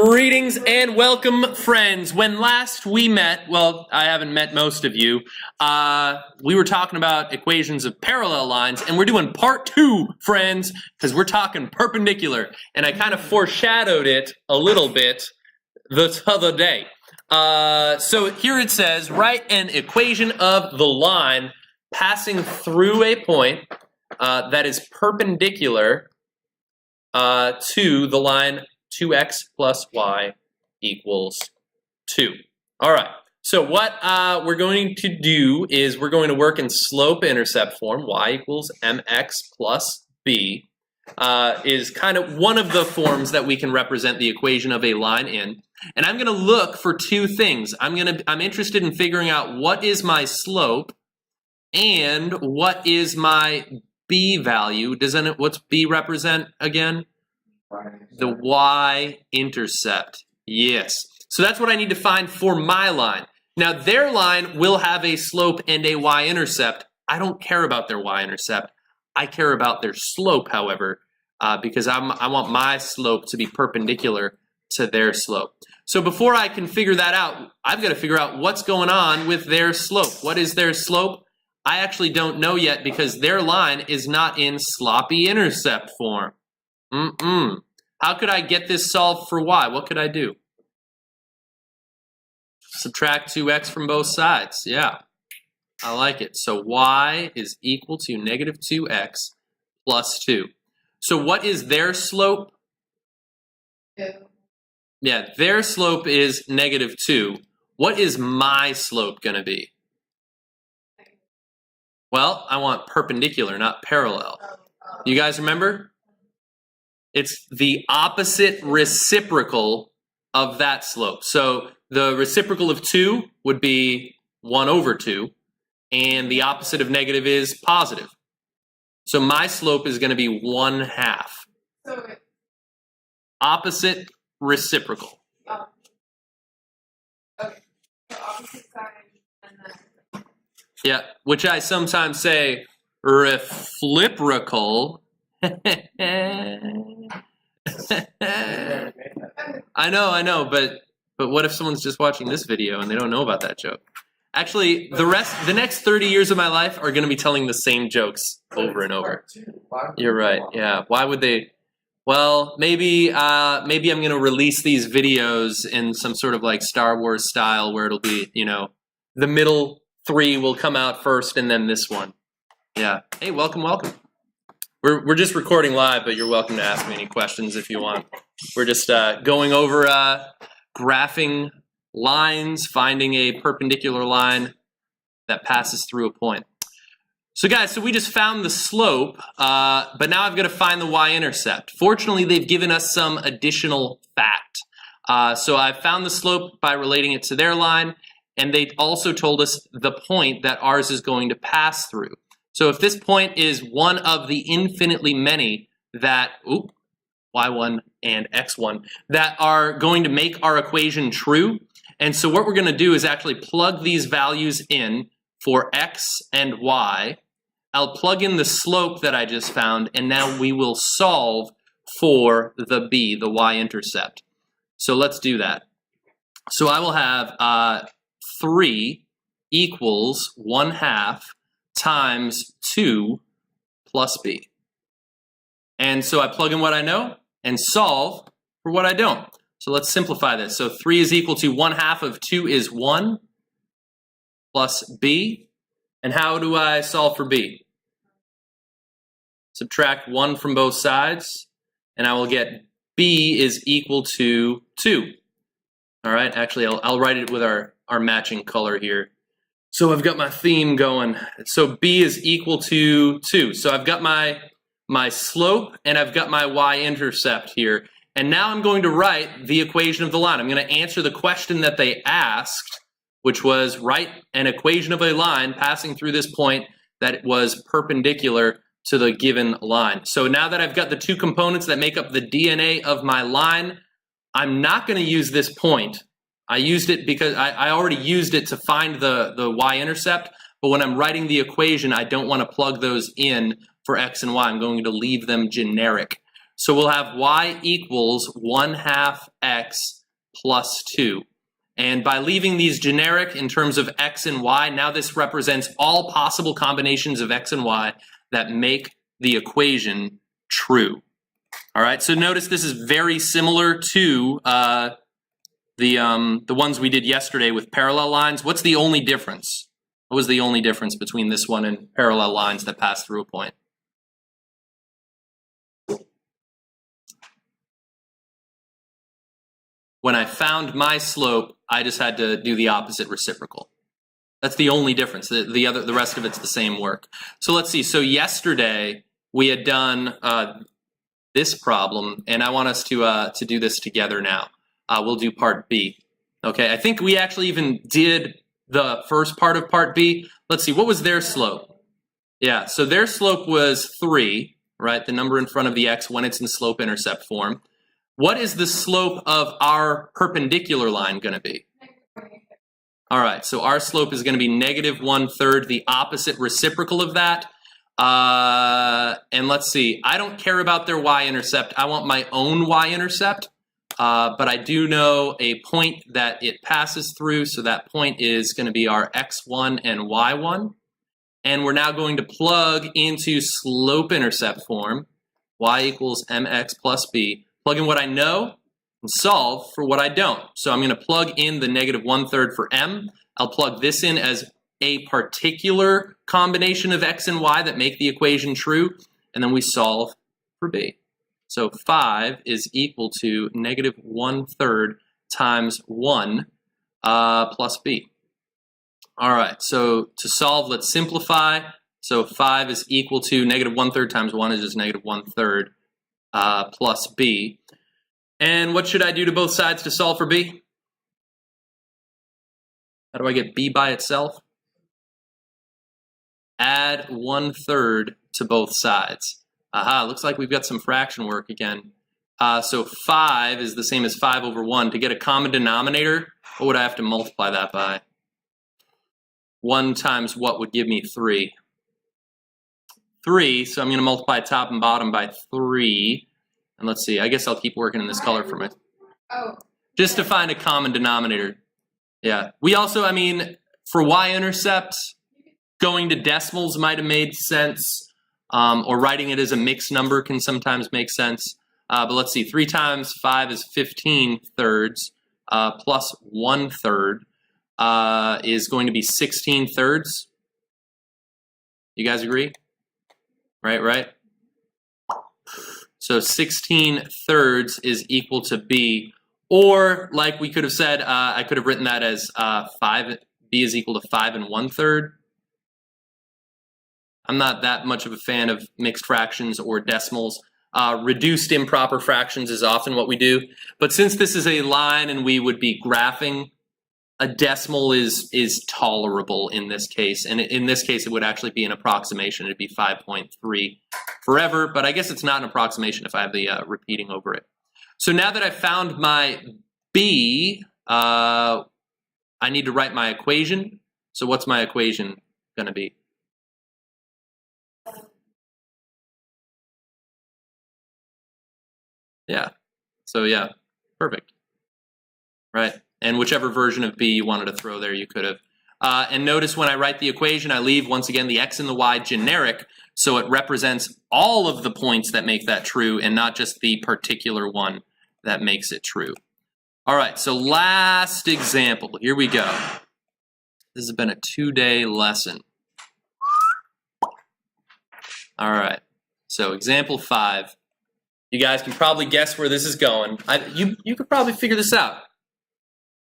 Greetings and welcome, friends. When last we met, well, I haven't met most of you, we were talking about equations of parallel lines, and we're doing part 2, friends, because we're talking perpendicular, and I kind of foreshadowed it a little bit the other day. So here it says, write an equation of the line passing through a point that is perpendicular to the line 2x plus y equals 2. All right, so what we're going to do is we're going to work in slope-intercept form. Y equals mx plus b is kind of one of the forms that we can represent the equation of a line in. And I'm going to look for two things. I'm interested in figuring out what is my slope and what is my b value. What's b represent again? The Y-intercept. Yes. So that's what I need to find for my line. Now, their line will have a slope and a Y-intercept. I don't care about their Y-intercept. I care about their slope, however, because I want my slope to be perpendicular to their slope. So before I can figure that out, I've got to figure out what's going on with their slope. What is their slope? I actually don't know yet because their line is not in sloppy intercept form. How could I get this solved for y? What could I do? Subtract 2x from both sides. Yeah, I like it. So y is equal to negative 2x plus 2. So what is their slope? 2. Yeah, their slope is negative 2. What is my slope going to be? Well, I want perpendicular, not parallel. You guys remember? It's the opposite reciprocal of that slope. So the reciprocal of 2 would be 1 over 2, and the opposite of negative is positive. So my slope is going to be 1/2. So Opposite reciprocal. okay. So opposite side and then. Yeah, which I sometimes say refliprical. I know, but what if someone's just watching this video and they don't know about that joke? Actually, the next 30 years of my life are going to be telling the same jokes over and over. You're right. Yeah. Why would they? Well, maybe I'm going to release these videos in some sort of like Star Wars style where it'll be, the middle 3 will come out first and then this one. Yeah. Hey, welcome. We're just recording live, but you're welcome to ask me any questions if you want. We're just going over graphing lines, finding a perpendicular line that passes through a point. So guys, we just found the slope, but now I've got to find the y-intercept. Fortunately, they've given us some additional fact. So I found the slope by relating it to their line, and they also told us the point that ours is going to pass through. So if this point is one of the infinitely many that, y1 and x1, that are going to make our equation true, and so what we're going to do is actually plug these values in for x and y. I'll plug in the slope that I just found, and now we will solve for the b, the y-intercept. So let's do that. So I will have 3 equals 1/2 times 2 plus b. And so I plug in what I know and solve for what I don't. So let's simplify this. So 3 is equal to 1/2 of 2 is 1 plus b. And how do I solve for b? Subtract 1 from both sides, and I will get b is equal to 2. All right, actually, I'll write it with our matching color here. So I've got my theme going. So b is equal to 2. So I've got my slope and I've got my y-intercept here. And now I'm going to write the equation of the line. I'm going to answer the question that they asked, which was write an equation of a line passing through this point that was perpendicular to the given line. So now that I've got the two components that make up the DNA of my line, I'm not going to use this point. I used it because I already used it to find the y-intercept, but when I'm writing the equation, I don't want to plug those in for x and y. I'm going to leave them generic. So we'll have y equals 1/2 x plus 2. And by leaving these generic in terms of x and y, now this represents all possible combinations of x and y that make the equation true. All right, so notice this is very similar to the ones we did yesterday with parallel lines. What's the only difference? What was the only difference between this one and parallel lines that pass through a point? When I found my slope, I just had to do the opposite reciprocal. That's the only difference. The rest of it's the same work. So let's see. So yesterday we had done this problem, and I want us to do this together now. We'll do part B. Okay, I think we actually even did the first part of part B. Let's see, what was their slope? Yeah, so their slope was 3, right? The number in front of the x when it's in slope-intercept form. What is the slope of our perpendicular line going to be? All right, so our slope is going to be -1/3, the opposite reciprocal of that. And let's see, I don't care about their y-intercept. I want my own y-intercept. But I do know a point that it passes through, so that point is going to be our x1 and y1. And we're now going to plug into slope-intercept form, y equals mx plus b. Plug in what I know and solve for what I don't. So I'm going to plug in the -1/3 for m. I'll plug this in as a particular combination of x and y that make the equation true, and then we solve for b. So 5 is equal to -1/3 times 1 plus b. All right, so to solve, let's simplify. So 5 is equal to -1/3 times 1 is just -1/3 plus b. And what should I do to both sides to solve for b? How do I get b by itself? Add 1/3 to both sides. Aha, looks like we've got some fraction work again. So 5 is the same as 5/1. To get a common denominator, what would I have to multiply that by? 1 times what would give me 3? 3, so I'm going to multiply top and bottom by 3. And let's see, I guess I'll keep working in this color for my... Just to find a common denominator. Yeah, we also, I mean, for y-intercept, going to decimals might have made sense. Or writing it as a mixed number can sometimes make sense. But let's see, 3 times 5 is 15/3, plus 1/3 is going to be 16/3. You guys agree? Right? So 16/3 is equal to b. Or, like we could have said, I could have written that as b is equal to 5 1/3. I'm not that much of a fan of mixed fractions or decimals. Reduced improper fractions is often what we do. But since this is a line and we would be graphing, a decimal is tolerable in this case. And in this case, it would actually be an approximation. It'd be 5.3 forever. But I guess it's not an approximation if I have the repeating over it. So now that I've found my b, I need to write my equation. So what's my equation going to be? Yeah, so yeah, perfect, right? And whichever version of b you wanted to throw there, you could have. And notice when I write the equation, I leave, once again, the x and the y generic, so it represents all of the points that make that true and not just the particular one that makes it true. All right, so last example, here we go. This has been a 2-day lesson. All right, so example 5. You guys can probably guess where this is going. You could probably figure this out.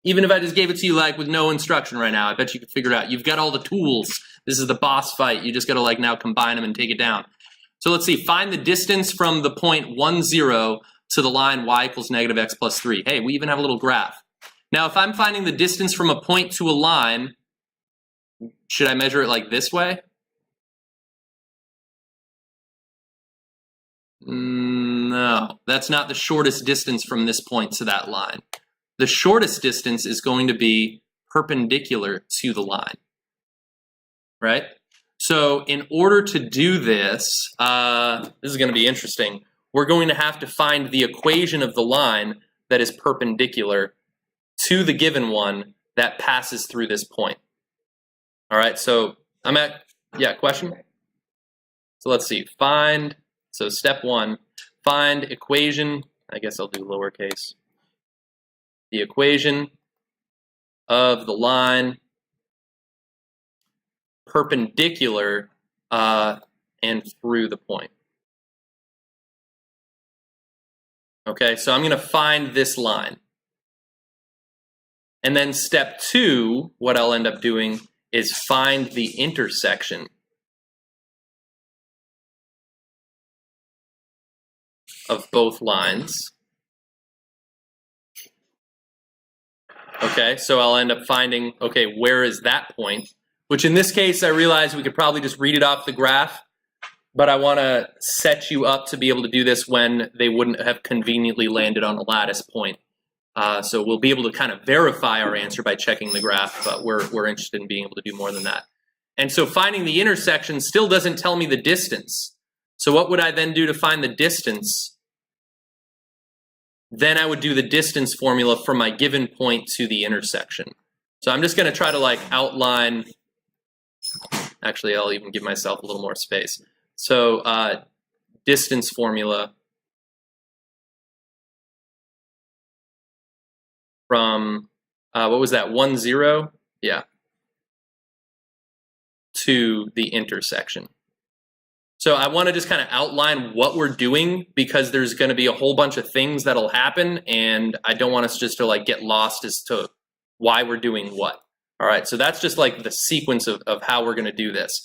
Even if I just gave it to you like with no instruction right now, I bet you could figure it out. You've got all the tools. This is the boss fight. You just got to like now combine them and take it down. So let's see. Find the distance from the point 1, 0 to the line y equals -x plus 3. Hey, we even have a little graph. Now, if I'm finding the distance from a point to a line, should I measure it like this way? No, that's not the shortest distance from this point to that line. The shortest distance is going to be perpendicular to the line, right? So in order to do this, this is going to be interesting. we're going to have to find the equation of the line that is perpendicular to the given one that passes through this point. All right, so I'm at, yeah, question? So let's see, so step 1, find equation, I guess I'll do lowercase, the equation of the line perpendicular and through the point. Okay, so I'm going to find this line. And then step 2, what I'll end up doing is find the intersection of both lines. Okay, so I'll end up finding, okay, where is that point? Which in this case, I realize we could probably just read it off the graph, but I want to set you up to be able to do this when they wouldn't have conveniently landed on a lattice point. So we'll be able to kind of verify our answer by checking the graph, but we're interested in being able to do more than that. And so finding the intersection still doesn't tell me the distance. So what would I then do to find the distance? Then I would do the distance formula from my given point to the intersection. So I'm just going to try to like outline, actually I'll even give myself a little more space. So distance formula from, what was that, 1, 0? Yeah. To the intersection. So I want to just kind of outline what we're doing because there's going to be a whole bunch of things that'll happen and I don't want us just to like get lost as to why we're doing what. All right, so that's just like the sequence of how we're going to do this.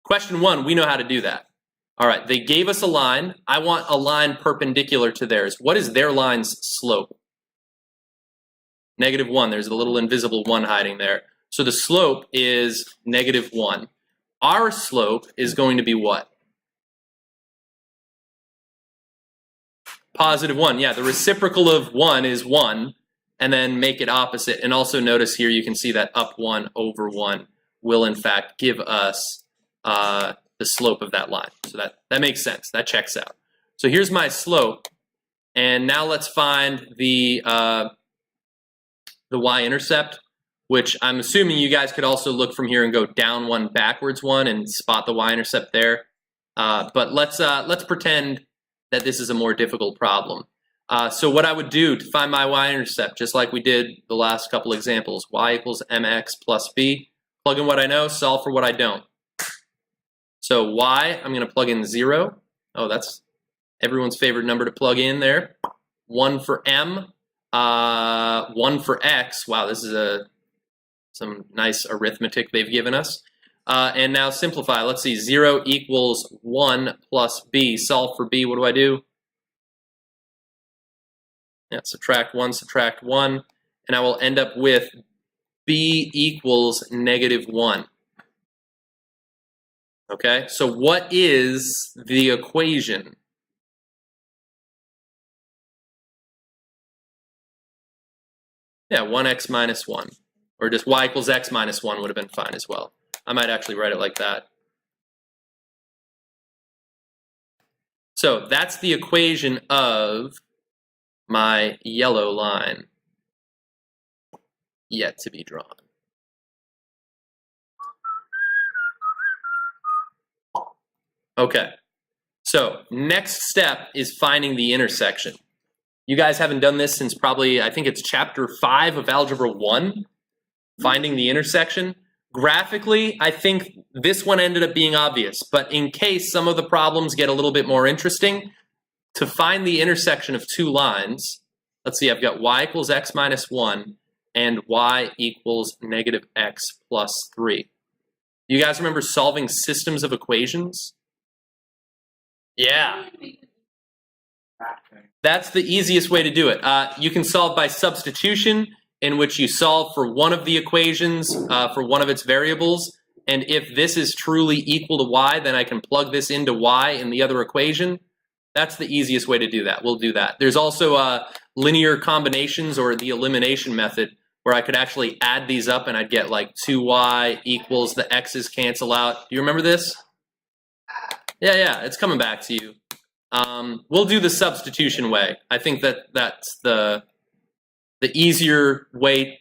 Question 1, we know how to do that. All right, they gave us a line. I want a line perpendicular to theirs. What is their line's slope? -1. There's a little invisible 1 hiding there. So the slope is -1. Our slope is going to be what? +1. Yeah, the reciprocal of 1 is 1, and then make it opposite. And also notice here you can see that up 1 over 1 will in fact give us the slope of that line. So that makes sense. That checks out. So here's my slope, and now let's find the Y-intercept, which I'm assuming you guys could also look from here and go down 1, backwards 1, and spot the Y-intercept there. But let's pretend that this is a more difficult problem. So what I would do to find my Y-intercept, just like we did the last couple examples, y equals mx plus b, plug in what I know, solve for what I don't. So y, I'm going to plug in 0. Oh, that's everyone's favorite number to plug in there. 1 for m, 1 for x. Wow, this is some nice arithmetic they've given us. And now simplify. Let's see, 0 equals 1 plus b. Solve for b. What do I do? Yeah, subtract 1, and I will end up with b equals -1. Okay, so what is the equation? Yeah, 1x minus 1. Or just y equals x minus 1 would have been fine as well. I might actually write it like that. So that's the equation of my yellow line yet to be drawn. Okay, so next step is finding the intersection. You guys haven't done this since probably, I think it's chapter 5 of Algebra 1, finding the intersection. Graphically, I think this one ended up being obvious, but in case some of the problems get a little bit more interesting, to find the intersection of two lines, let's see, I've got y equals x minus 1 and y equals -x plus 3. You guys remember solving systems of equations? Yeah. That's the easiest way to do it. You can solve by substitution, in which you solve for one of the equations for one of its variables. And if this is truly equal to y, then I can plug this into y in the other equation. That's the easiest way to do that. We'll do that. There's also linear combinations, or the elimination method, where I could actually add these up and I'd get like 2y equals the x's cancel out. Do you remember this? Yeah, it's coming back to you. We'll do the substitution way. I think that's the easier way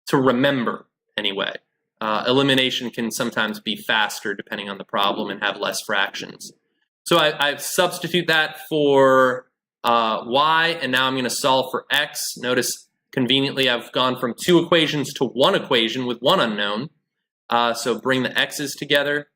to remember anyway. Elimination can sometimes be faster depending on the problem and have less fractions. So I substitute that for y, and now I'm going to solve for x. Notice conveniently I've gone from 2 equations to 1 equation with 1 unknown. So bring the x's together.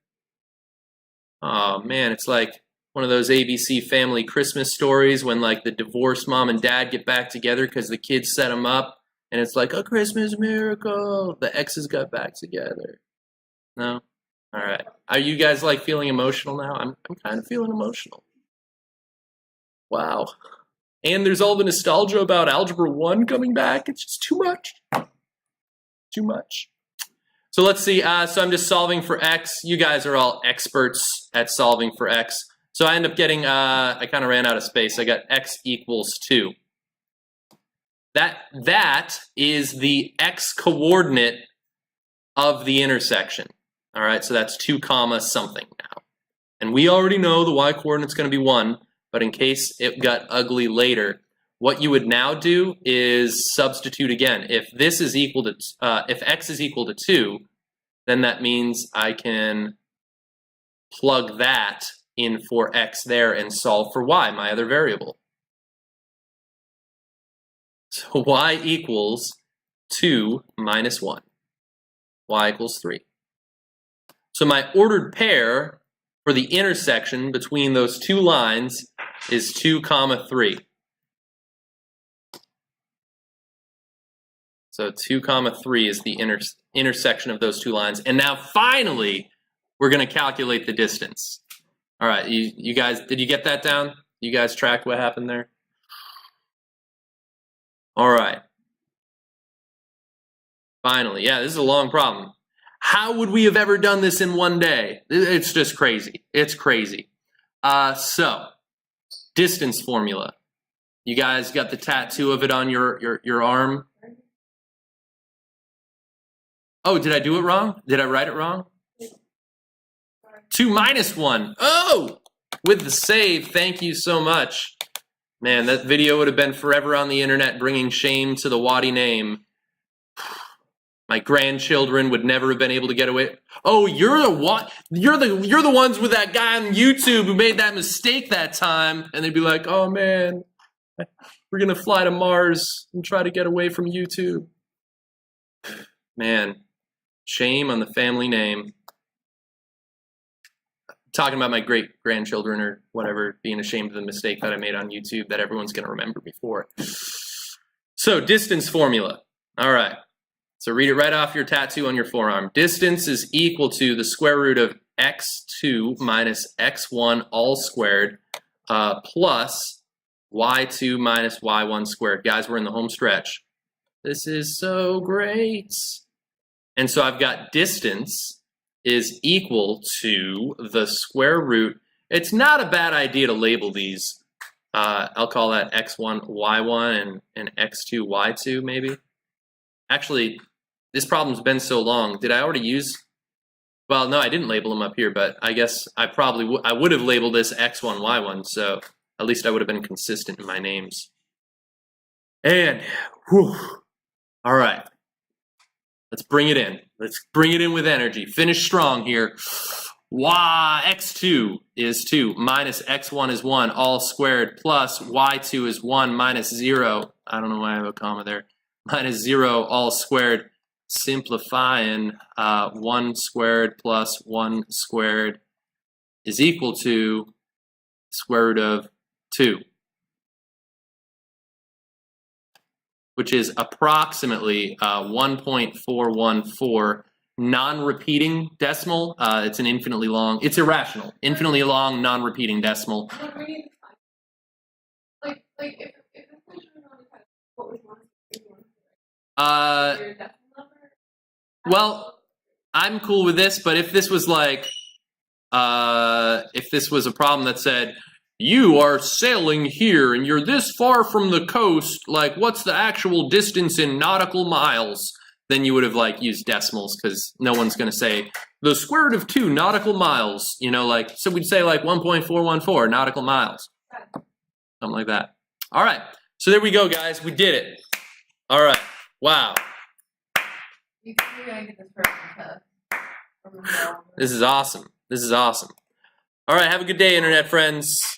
Oh man, it's like one of those ABC Family Christmas stories when like the divorced mom and dad get back together because the kids set them up. And it's like a Christmas miracle. The exes got back together. No? All right. Are you guys like feeling emotional now? I'm kind of feeling emotional. Wow. And there's all the nostalgia about Algebra 1 coming back. It's just too much. Too much. So let's see. So I'm just solving for x. You guys are all experts at solving for x. So I end up getting, I kind of ran out of space. I got x equals 2. That is the x coordinate of the intersection. All right, so that's 2 comma something now. And we already know the y coordinate's going to be 1, but in case it got ugly later, what you would now do is substitute again. If this is equal to, if x is equal to 2, then that means I can plug that in for x there and solve for y, my other variable. So y equals 2 minus 1. Y equals 3. So my ordered pair for the intersection between those 2 lines is 2 comma 3. So 2 comma 3 is the intersection of those 2 lines. And now finally, we're going to calculate the distance. All right, you guys, did you get that down? You guys tracked what happened there? All right. Finally, yeah, this is a long problem. How would we have ever done this in one day? It's just crazy. It's crazy. So, distance formula. You guys got the tattoo of it on your arm? Oh, did I do it wrong? Did I write it wrong? 2 minus 1. Oh, with the save. Thank you so much. Man, that video would have been forever on the internet, bringing shame to the Wadi name. My grandchildren would never have been able to get away. Oh, you're the ones with that guy on YouTube who made that mistake that time, and they'd be like, "Oh man, we're gonna fly to Mars and try to get away from YouTube." Man, shame on the family name. Talking about my great-grandchildren or whatever, being ashamed of the mistake that I made on YouTube that everyone's going to remember me for. So, distance formula. All right. So, read it right off your tattoo on your forearm. Distance is equal to the square root of x2 minus x1 all squared plus y2 minus y1 squared. Guys, we're in the home stretch. This is so great. And so, I've got distance is equal to the square root. It's not a bad idea to label these. I'll call that x1, y1, and x2, y2 maybe. Actually, this problem's been so long. Did I already use? Well, no, I didn't label them up here, but I guess I probably I would have labeled this x1, y1, so at least I would have been consistent in my names. And, whew, all right. Let's bring it in. Let's bring it in with energy. Finish strong here. X2 is 2 minus x1 is 1 all squared plus y2 is 1 minus 0. I don't know why I have a comma there. Minus 0 all squared. Simplifying 1 squared plus 1 squared is equal to square root of 2. Which is approximately 1.414 non-repeating decimal. It's an infinitely long, it's irrational, infinitely long non-repeating decimal. Like if this was on the test, what would you want your decimal number? Well, I'm cool with this, but if this was like, if this was a problem that said, you are sailing here and you're this far from the coast, like what's the actual distance in nautical miles? Then you would have like used decimals because no one's going to say the square root of 2 nautical miles. You know, like, so we'd say like 1.414 nautical miles. Something like that. All right. So there we go, guys. We did it. All right. Wow. You can really get this person tough. This is awesome. This is awesome. All right. Have a good day, internet friends.